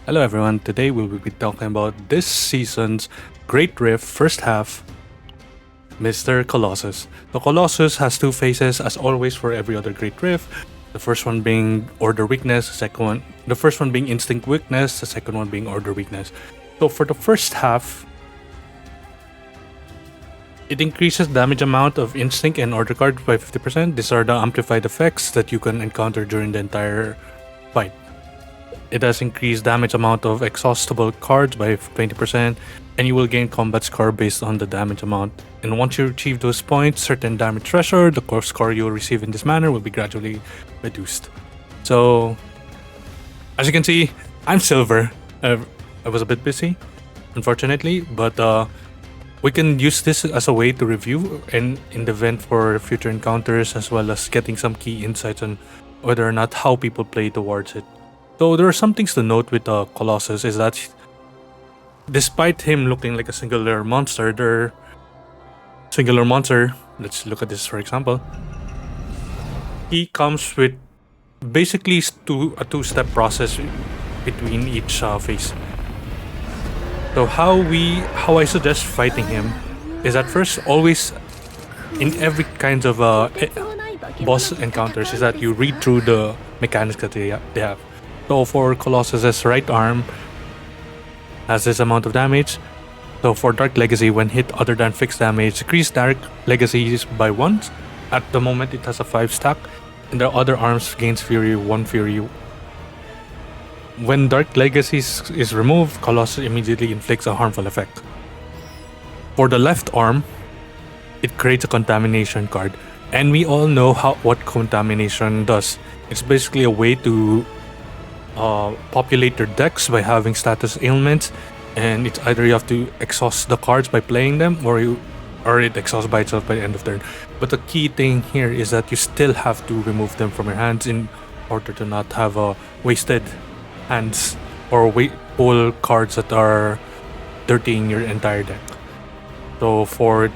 Hello everyone, today we will be talking about this season's Great Rift first half, Mr. Colossus. The Colossus has two phases as always for every other Great Rift. The first one being Order Weakness, the first one being Instinct Weakness, the second one being Order Weakness. So for the first half, it increases damage amount of Instinct and Order cards by 50%. These are the amplified effects that you can encounter during the entire fight. It has increased damage amount of exhaustible cards by 20%, and you will gain combat score based on the damage amount. And once you achieve those points, certain damage threshold, the core score you will receive in this manner will be gradually reduced. So, as you can see, I'm silver. I was a bit busy, unfortunately, but we can use this as a way to review and in the event for future encounters, as well as getting some key insights on whether or not how people play towards it. So there are some things to note with Colossus is that despite him looking like a singular monster, let's look at this for example, he comes with basically a two-step process between each phase. So how I suggest fighting him is at first always in every kinds of boss encounters is that you read through the mechanics that they have. So for Colossus's right arm has this amount of damage. So for Dark Legacy, when hit other than fixed damage, decrease Dark Legacies by 1. At the moment it has a 5 stack. And the other arms gains Fury, 1 Fury. When Dark Legacies is removed, Colossus immediately inflicts a harmful effect. For the left arm, it creates a contamination card. And we all know what contamination does. It's basically a way to populate your decks by having status ailments, and it's either you have to exhaust the cards by playing them, or it exhausts by itself by the end of turn. But the key thing here is that you still have to remove them from your hands in order to not have wasted hands or pull cards that are dirtying your entire deck. So for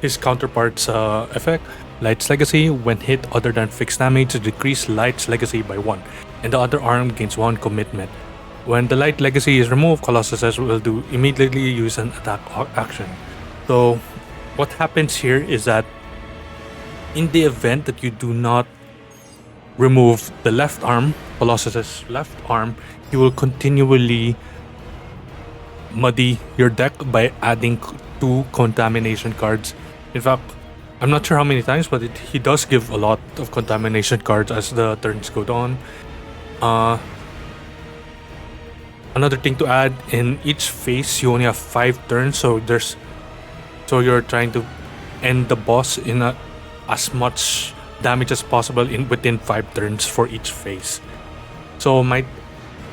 his counterpart's effect, Light's Legacy, when hit other than fixed damage, decrease Light's Legacy by 1, and the other arm gains 1 commitment. When the Light Legacy is removed, Colossus will immediately use an attack action. So what happens here is that in the event that you do not remove the left arm, Colossus's left arm, you will continually muddy your deck by adding 2 contamination cards. In fact, I'm not sure how many times, but he does give a lot of contamination cards as the turns go on. Another thing to add, in each phase you only have 5 turns, so you're trying to end the boss in as much damage as possible within 5 turns for each phase. So my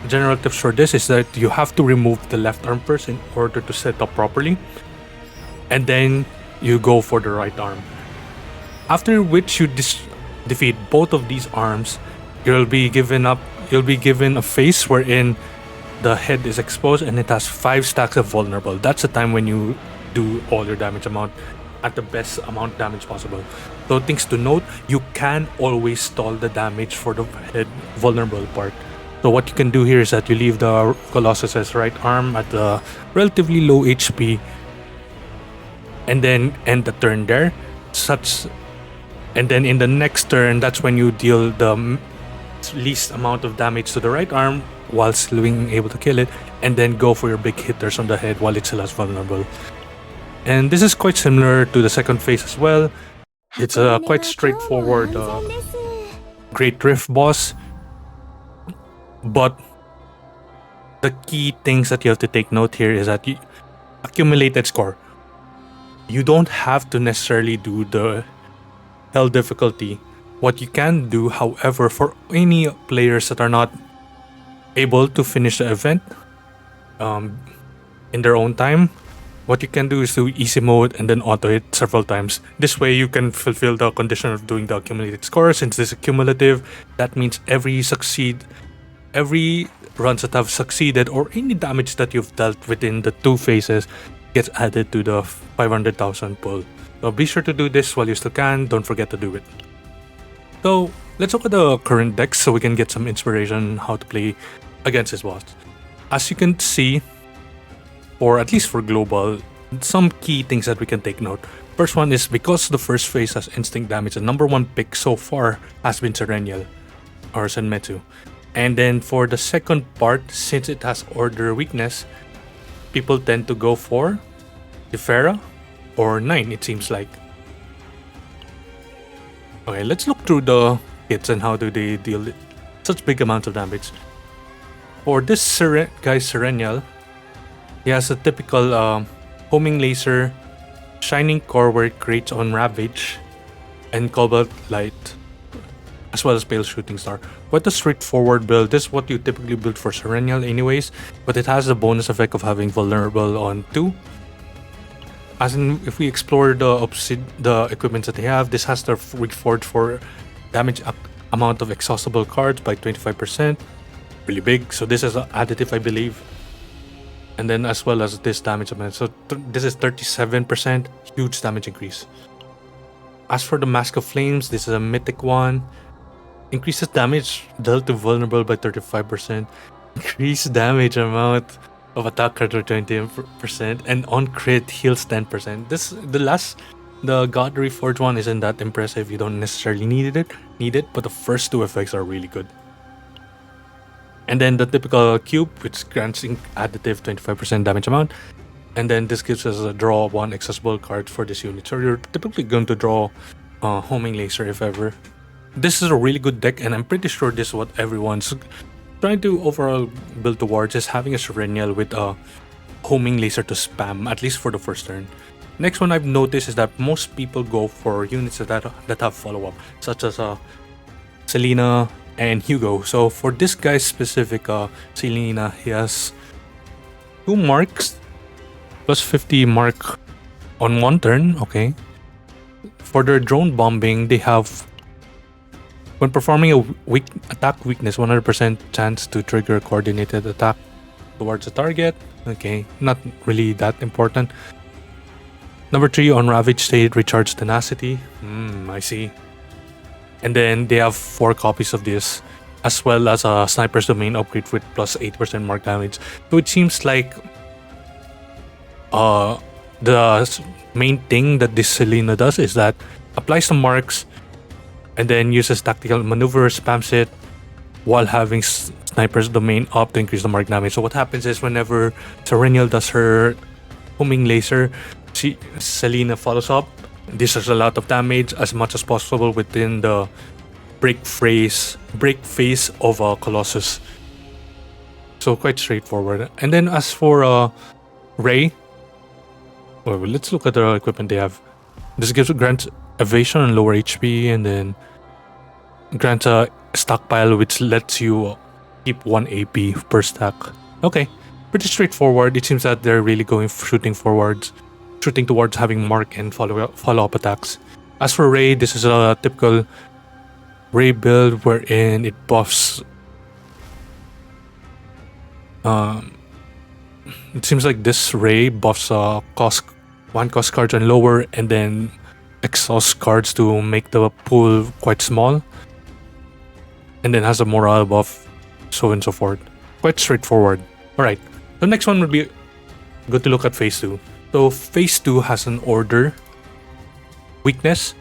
general tips for this is that you have to remove the left arm first in order to set up properly, and then you go for the right arm. After which you defeat both of these arms, you'll be given a phase wherein the head is exposed and it has 5 stacks of vulnerable. That's the time when you do all your damage amount at the best amount damage possible. So things to note, you can always stall the damage for the head vulnerable part. So what you can do here is that you leave the Colossus's right arm at a relatively low HP and then end the turn there. And then in the next turn, that's when you deal the least amount of damage to the right arm while still being able to kill it, and then go for your big hitters on the head while it's less vulnerable. And this is quite similar to the second phase as well. It's a quite straightforward Great Rift boss, but the key things that you have to take note here is that accumulated score. You don't have to necessarily do the hell difficulty. What you can do, however, for any players that are not able to finish the event in their own time, what you can do is do easy mode and then auto it several times. This way you can fulfill the condition of doing the accumulated score. Since this is cumulative, that means every runs that have succeeded or any damage that you've dealt within the 2 phases gets added to the 500,000 pull. So be sure to do this while you still can. Don't forget to do it. So let's look at the current decks so we can get some inspiration how to play against this boss. as you can see, or at least for global, some key things that we can take note. First one is because the first phase has instinct damage, the number one pick so far has been Serenial or Senmetsu. And then for the second part, since it has order weakness, people tend to go for Ifera or 9, it seems like. Okay, let's look through the hits and how do they deal such big amounts of damage. For this guy Serenial, he has a typical homing laser, shining core where it creates on Ravage, and Cobalt Light, as well as Pale Shooting Star. Quite a straightforward build. This is what you typically build for Serenial anyways, but it has the bonus effect of having vulnerable on 2. As in, if we explore the equipments that they have, this has the reforge for damage amount of exhaustible cards by 25%. Really big, so this is additive, I believe. And then as well as this damage amount, so this is 37%, huge damage increase. As for the Mask of Flames, this is a mythic one. Increases damage dealt to vulnerable by 35%. Increased damage amount of attack card by 20%, and on crit heals 10%. The God Reforged one isn't that impressive. You don't necessarily need it, but the first two effects are really good. And then the typical cube, which grants additive 25% damage amount. And then this gives us a draw 1 accessible card for this unit. So you're typically going to draw homing laser if ever. This is a really good deck, and I'm pretty sure this is what everyone's trying to overall build towards, is having a Serenial with a homing laser to spam, at least for the first turn. Next one I've noticed is that most people go for units that have follow-up, such as Selena and Hugo. So for this guy's specific Selena, he has 2 marks plus 50 mark on 1 turn. Okay. For their drone bombing, they have, when performing a attack weakness, 100% chance to trigger a coordinated attack towards a target. Okay, not really that important. Number 3, on Ravage State, recharge tenacity. I see. And then they have 4 copies of this, as well as a Sniper's Domain upgrade with plus 8% mark damage. So it seems like the main thing that this Selena does is that applies some marks and then uses tactical maneuver, spams it while having Sniper's Domain up to increase the mark damage. So what happens is whenever Serenial does her homing laser, Selena follows up. This does a lot of damage, as much as possible within the break phase of Colossus. So quite straightforward. And then as for Ray, well, let's look at the equipment they have. This grants evasion and lower HP, and then grants a stockpile which lets you keep 1 AP per stack. Okay, pretty straightforward. It seems that they're really shooting towards having mark and follow-up attacks. As for Ray, this is a typical Ray build wherein it buffs. It seems like this Ray buffs cost cards and lower, and then exhaust cards to make the pool quite small, and then has a morale buff, so on and so forth. Quite straightforward. Alright, the next one would be good to look at phase 2. So phase 2 has an order weakness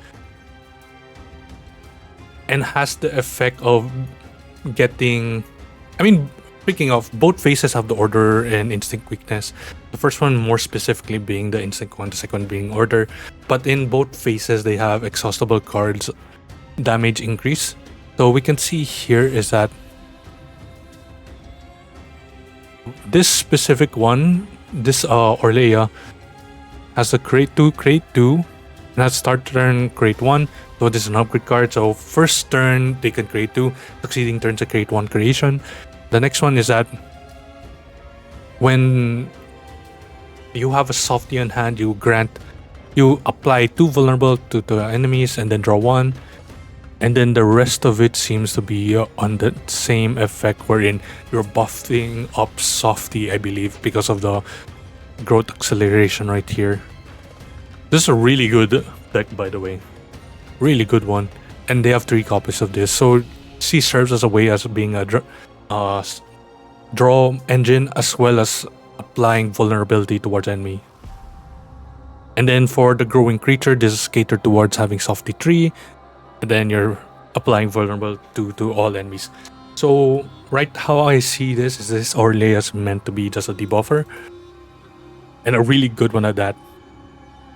and has the effect of getting, speaking of, both phases have the order and instinct weakness. The first one more specifically being the instinct one, the second being order. But in both phases, they have exhaustible cards damage increase. So we can see here is that this specific one, this Orlea, has a crate 2, and has start turn crate 1. So this is an upgrade card. So first turn, they can create 2. Succeeding turns, a create 1 creation. The next one is that when you have a softy on hand, you apply 2 vulnerable to the enemies and then draw 1. And then the rest of it seems to be on the same effect wherein you're buffing up softy, I believe, because of the growth acceleration right here. This is a really good deck, by the way. Really good one. And they have 3 copies of this. So she serves as a way as being a draw engine as well as applying vulnerability towards enemy. And then for the growing creature, this is catered towards having softy 3, and then you're applying vulnerable to all enemies. So right how I see this is this Orlea is meant to be just a debuffer, and a really good one at that.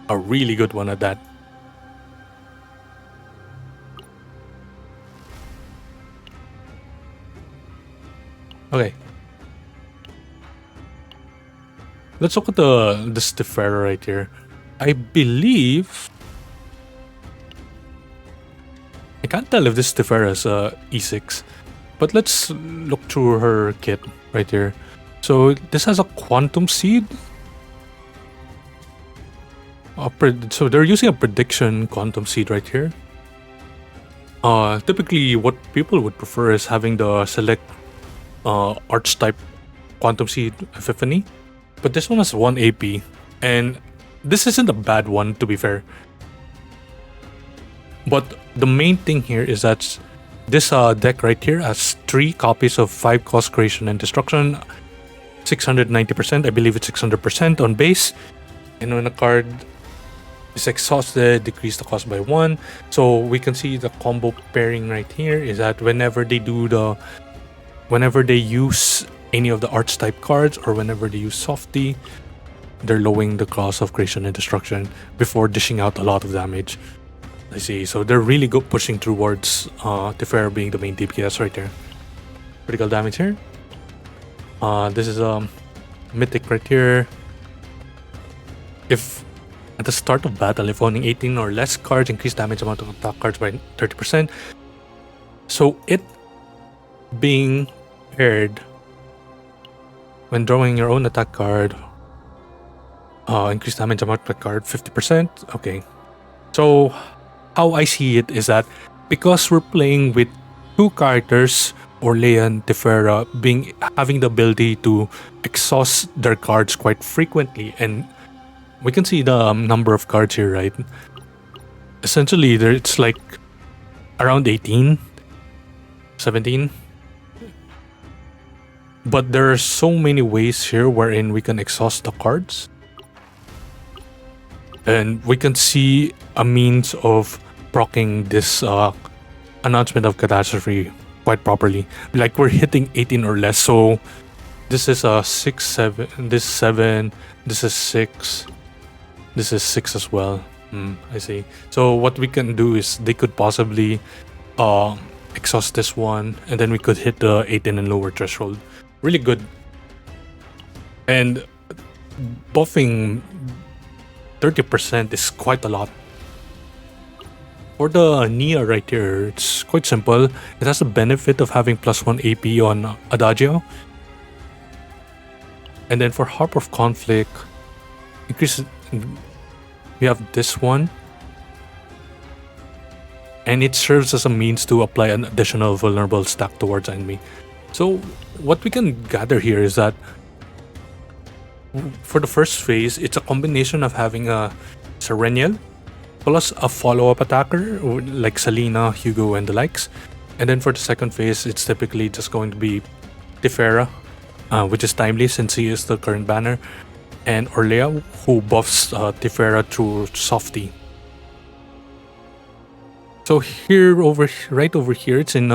A really good one at that. Okay. Let's look at the Stifera right here. I believe... I can't tell if this Stifera is E6, but let's look through her kit right here. So this has a Quantum Seed. So they're using a Prediction Quantum Seed right here. Typically, what people would prefer is having the Select Archetype Quantum Seed Epiphany. But this one has 1 AP, and this isn't a bad one, to be fair. But the main thing here is that this deck right here has 3 copies of 5 cost creation and destruction, 690%, I believe it's 600% on base, and when a card is exhausted, decrease the cost by 1. So we can see the combo pairing right here is that whenever they use any of the archetype cards or whenever they use softy, they're lowering the cost of creation and destruction before dishing out a lot of damage. I see. So they're really good pushing towards Teferi being the main DPS right there. Critical damage here. This is mythic right here. If at the start of battle, if owning 18 or less cards, increase damage amount of attack cards by 30%. So it being paired when drawing your own attack card, increase damage amount per card 50%. Okay. So how I see it is that because we're playing with 2 characters, Orlea and Tefera, having the ability to exhaust their cards quite frequently, and we can see the number of cards here, right? Essentially, it's like around 18, 17. But there are so many ways here wherein we can exhaust the cards. And we can see a means of proccing this announcement of catastrophe quite properly. Like we're hitting 18 or less. So this is a 6, 7, this 7, this is 6, this is 6 as well. I see. So what we can do is they could possibly exhaust this one, and then we could hit the 18 and lower threshold. Really good. And buffing 30% is quite a lot. For the Nia right here, it's quite simple. It has the benefit of having +1 AP on Adagio. And then for Harp of Conflict, increase. We have this one. And it serves as a means to apply an additional vulnerable stack towards enemy. So what we can gather here is that for the first phase, it's a combination of having a Serenial plus a follow-up attacker like Selena, Hugo, and the likes. And then for the second phase, it's typically just going to be Tefera, which is timely since he is the current banner, and Orlea, who buffs Tefera through Softy. So here, right over here, it's in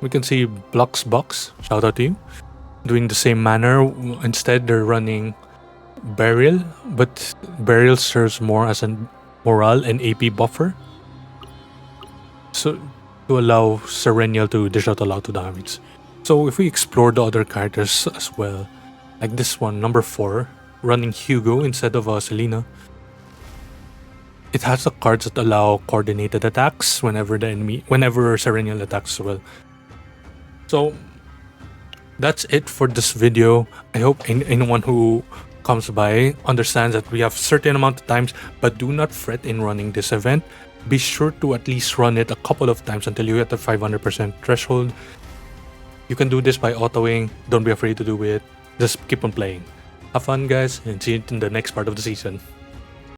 we can see Blux Box, shout out to you, doing the same manner. Instead, they're running Burial, but Burial serves more as a morale and AP buffer, so to allow Serenial to dish out a lot of damage. So if we explore the other characters as well, like this one, number 4, running Hugo instead of Selena, it has the cards that allow coordinated attacks whenever Serenial attacks as well. So that's it for this video. I hope anyone who comes by understands that we have certain amount of times, but do not fret in running this event. Be sure to at least run it a couple of times until you hit the 500% threshold. You can do this by autoing. Don't be afraid to do it. Just keep on playing. Have fun, guys, and see you in the next part of the season.